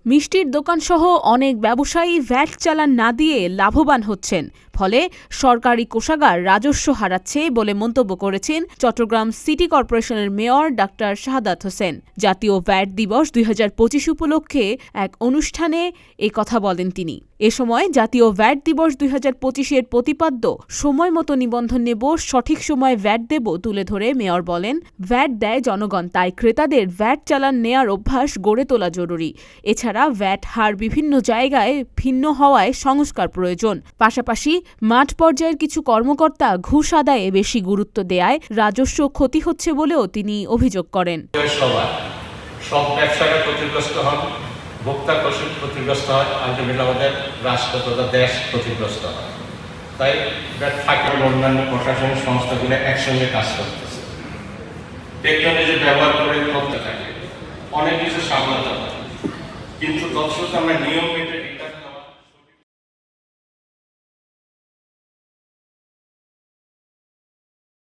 মিষ্টির দোকানসহ অনেক ব্যবসায়ী ভ্যাট চালান না দিয়ে লাভবান হচ্ছেন, ফলে সরকারি কোষাগার রাজস্ব হারাচ্ছে বলে মন্তব্য করেছেন চট্টগ্রাম সিটি কর্পোরেশনের মেয়র ডাক্তার শাহাদাত হোসেন। জাতীয় ভ্যাট দিবস ২০২৫ উপলক্ষে এক অনুষ্ঠানে এ কথা বলেন তিনি। এ সময় জাতীয় ভ্যাট দিবস ২০২৫-এর প্রতিপাদ্য সময় মতো নিবন্ধন নেব, সঠিক সময়ে ভ্যাট দেব তুলে ধরে মেয়র বলেন, ভ্যাট দেয় জনগণ, তাই ক্রেতাদের ভ্যাট চালান নেয়ার অভ্যাস গড়ে তোলা জরুরি। এছাড়া ভ্যাট হার বিভিন্ন জায়গায় ভিন্ন হওয়ায় সংস্কার প্রয়োজন। পাশাপাশি মাঠ পর্যায়ের কিছু কর্মকর্তা ঘুষ আদায়ে বেশি গুরুত্ব দেয়ায় রাজস্ব ক্ষতি হচ্ছে বলেও তিনি অভিযোগ করেন। সব ব্যবসায়ীরা ক্ষতিগ্রস্ত হন, ভোক্তা ক্ষতিগ্রস্ত হয়, আলটিমেটলি আমাদের রাষ্ট্র তথা দেশ ক্ষতিগ্রস্ত হয়। তাই ফাঁকে অন্যান্য প্রশাসনিক সংস্থাগুলো একসঙ্গে কাজ করতেছে, টেকনোলজি ব্যবহার করে করতে থাকে, অনেক কিছু সামলাতে হয়, কিন্তু তৎসত্ত্বেও আমরা নিয়ম